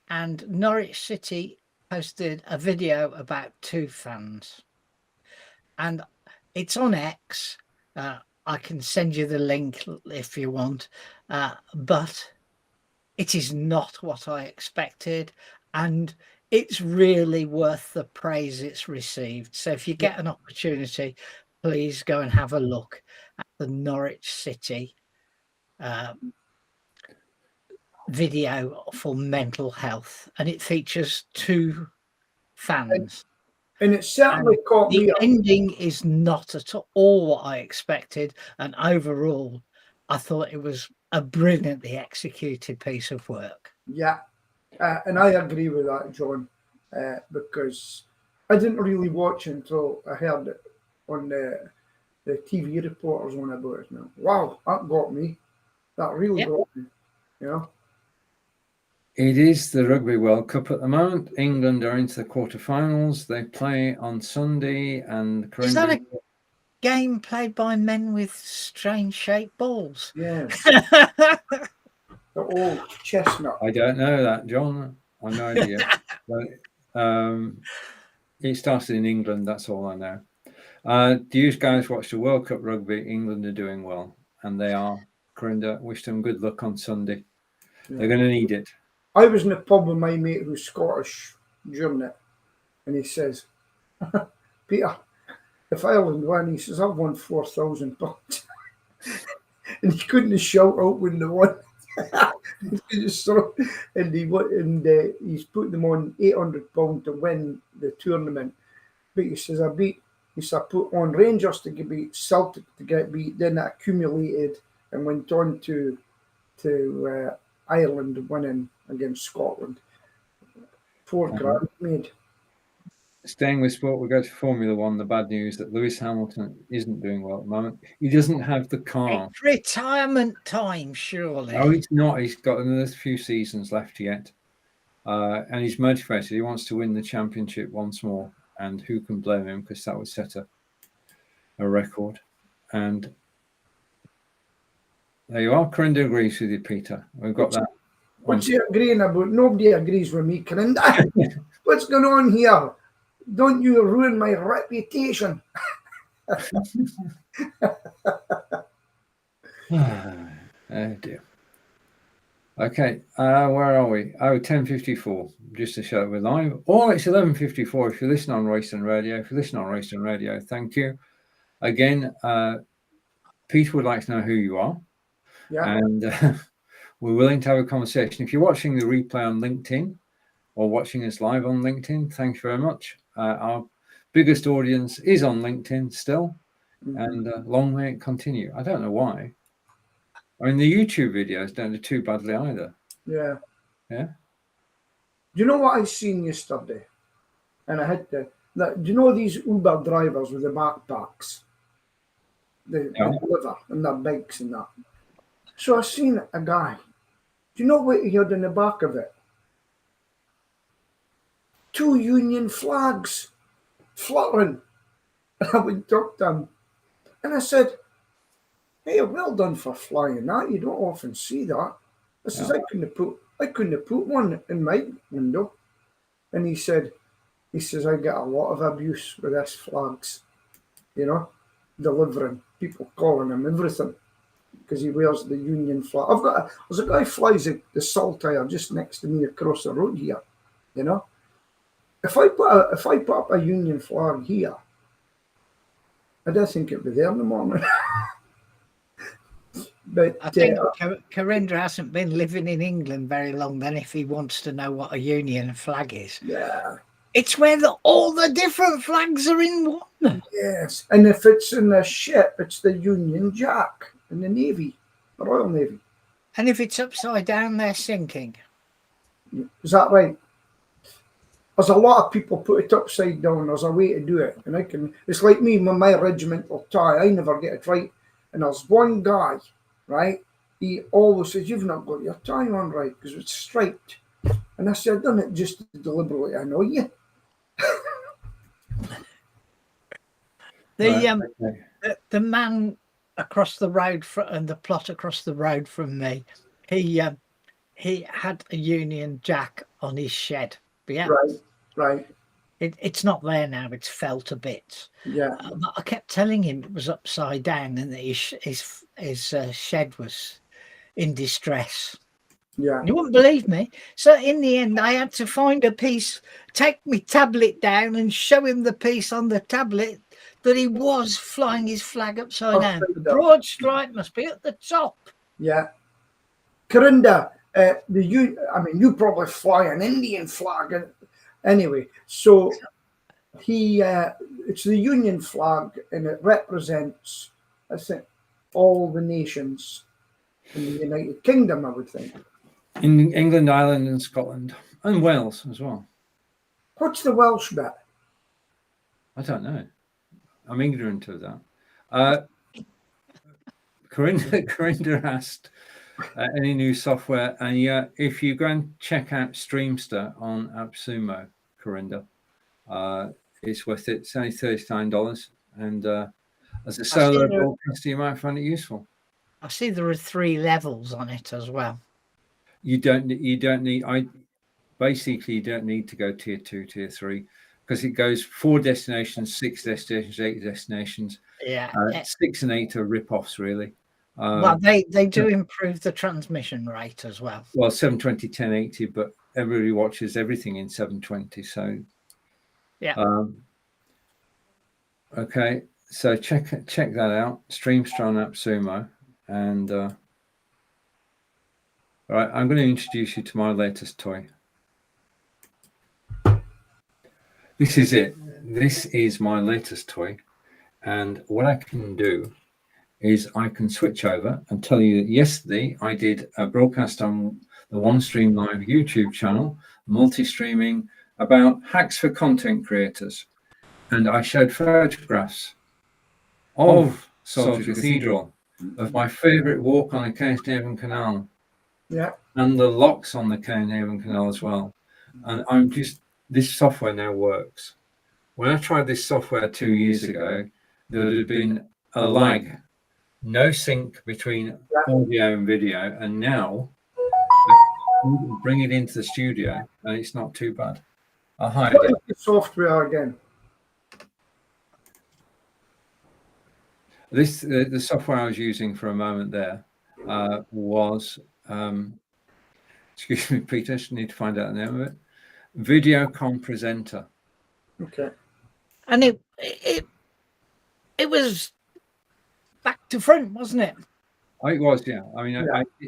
and Norwich City posted a video about two fans, and it's on X. I can send you the link if you want, but it is not what I expected, and it's really worth the praise it's received. So if you get an opportunity, please go and have a look at the Norwich City video for mental health, and it features two fans. And it certainly caught me The up. ending is not at all what I expected, and overall, I thought it was a brilliantly executed piece of work. Yeah, and I agree with that, John, because I didn't really watch until I heard it on the TV reporters on about it. Now, wow, that got me. That really got me. You know. It is the Rugby World Cup at the moment. England are into the quarterfinals. They play on Sunday, and Is that a game played by men with strange shaped balls? Yeah. The old chestnut. I don't know that, John. I've no idea. But, it started in England. That's all I know. Do you guys watch the World Cup rugby? England are doing well, and they are. Corinda, wish them good luck on Sunday. Yeah. They're going to need it. I was in a pub with my mate who's Scottish during it, and he says, Peter, if Ireland won, he says, I've won £4,000. And he couldn't shout out when they won. And he's put them on £800 to win the tournament. But he says, I put on Rangers to beat Celtic to get beat, then it accumulated and went on to Ireland winning against Scotland. £4,000 made. Staying with sport, we go to Formula One. The bad news that Lewis Hamilton isn't doing well at the moment. He doesn't have the car. It's retirement time, surely. No, he's not. He's got another few seasons left yet. And he's motivated. He wants to win the championship once more. And who can blame him? Because that would set a record. And there you are. Corinda agrees with you, Peter. We've got that. What's he agreeing about? Nobody agrees with me, Corinda. What's going on here? Don't you ruin my reputation. Oh dear. Okay, where are we? Oh, 10:54. Just to show we're live. Or it's 11:54 if you listen on Royston Radio. If you listen on Royston Radio, thank you. Again, Peter would like to know who you are. Yeah. And we're willing to have a conversation. If you're watching the replay on LinkedIn or watching us live on LinkedIn, thank you very much. Our biggest audience is on LinkedIn still, and long may it continue. I don't know why. I mean, the YouTube videos don't do too badly either. Yeah. Yeah. Do you know what I seen yesterday? And I had to. Do you know these Uber drivers with the backpacks? They deliver and their bikes and that. So I seen a guy. Do you know what he had in the back of it? 2 Union flags fluttering. And I went up to him and I said, "Hey, well done for flying that. You don't often see that." I says, I couldn't have put one in my window. and he says, I get a lot of abuse with this flags, delivering, people calling him everything because he wears the Union flag. There's a guy flies the Saltire just next to me across the road here, If I put up a Union flag here, I don't think it'd be there in the morning. But I think Corinda hasn't been living in England very long then if he wants to know what a Union flag is. Yeah. It's where all the different flags are in one. Yes. And if it's in a ship, it's the Union Jack in the Navy, the Royal Navy. And if it's upside down, they're sinking. Is that right? There's a lot of people put it upside down. There's a way to do it. And it's like me with my regimental tie. I never get it right. And there's one guy, right? He always says, you've not got your tie on right because it's striped. And I said, I've done it just deliberately annoy you. The man across the road and the plot across the road from me, he had a Union Jack on his shed. Yeah. Right. It's not there now. It's fell to bits. Yeah. But I kept telling him it was upside down and that his shed was in distress. Yeah. You wouldn't believe me. So in the end, I had to find a piece, take my tablet down and show him the piece on the tablet that he was flying his flag upside down. The broad stripe must be at the top. Yeah. Corinda, you probably fly an Indian flag. Anyway, so it's the Union flag and it represents, I think, all the nations in the United Kingdom, I would think. In England, Ireland, and Scotland, and Wales as well. What's the Welsh bit? I don't know. I'm ignorant of that. Corinda asked any new software, and yeah, if you go and check out Streamster on AppSumo, Corinda, it's worth it. It's only $39, and as a solo broadcaster, you might find it useful. I see there are 3 levels on it as well. You don't need. You don't need to go tier 2, tier 3, because it goes 4 destinations, 6 destinations, 8 destinations. Yeah, 6 and 8 are rip-offs, really. Well, they do improve the transmission rate as well. Well, 720, 1080, but everybody watches everything in 720. So, yeah. Okay, so check that out. Streamster on AppSumo, and all right, I'm going to introduce you to my latest toy. This is it. This is my latest toy, and what I can do is I can switch over and tell you that yesterday I did a broadcast on the OneStream Live YouTube channel, multi-streaming, about hacks for content creators. And I showed photographs of Salford Cathedral, of my favourite walk on the Cairnshaven Canal, and the locks on the Cairnshaven Canal as well. And this software now works. When I tried this software 2 years ago, there would have been a lag. No sync between audio and video, and now I bring it into the studio and it's not too bad. I'll hide it. The software again. The software I was using for a moment there was excuse me, Peter, I need to find out the name of it. Videocon Presenter. Okay. And it was back to front, wasn't it? It was, yeah. I mean,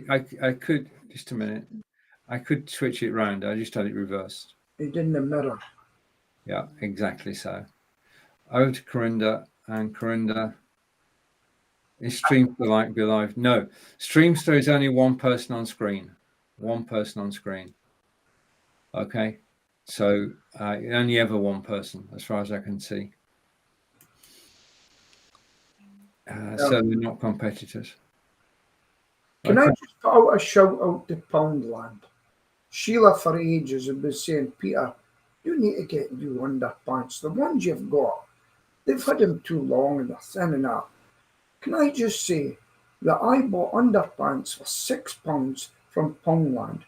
I could, just a minute, I could switch it round. I just had it reversed. It didn't matter. Yeah, exactly so. Over to Corinda, and Corinda, is Streamster like Be Live? No, Streamster is only one person on screen. One person on screen. Okay, so only ever one person, as far as I can see. So they're not competitors. Can I just put out a shout out to Poundland? Sheila for ages has been saying, Peter, you need to get new underpants. The ones you've got, they've had them too long and they're thin enough. Can I just say that I bought underpants for £6 from Poundland,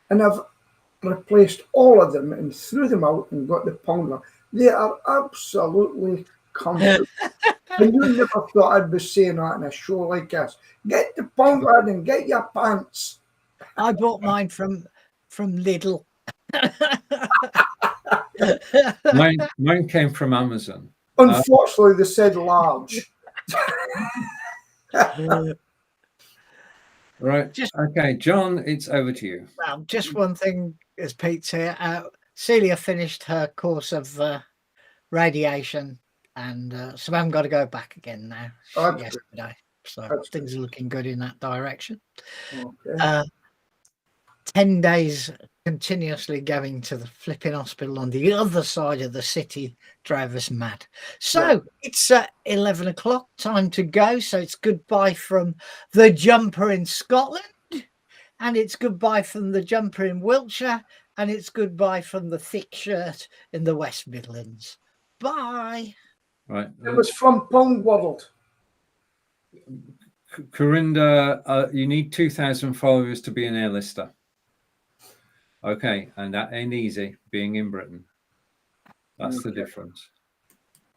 and I've replaced all of them and threw them out and got the pound. They are absolutely comfortable. And you never thought I'd be saying that in a show like this. Get the pound lad and get your pants. I bought mine from Lidl. Mine came from Amazon. Unfortunately, they said large. Right. Okay, John, it's over to you. Well, just one thing, as Pete's here. Celia finished her course of radiation, and so I haven't got to go back again now. Yesterday, so things are looking good in that direction. Okay. 10 days continuously going to the flipping hospital on the other side of the city drove us mad. So it's 11 o'clock, time to go. So it's goodbye from the jumper in Scotland, and it's goodbye from the jumper in Wiltshire, and it's goodbye from the thick shirt in the West Midlands. Bye. Right. It was from Pound World. Corinda, you need 2,000 followers to be an A-lister. Okay, and that ain't easy being in Britain. That's the difference.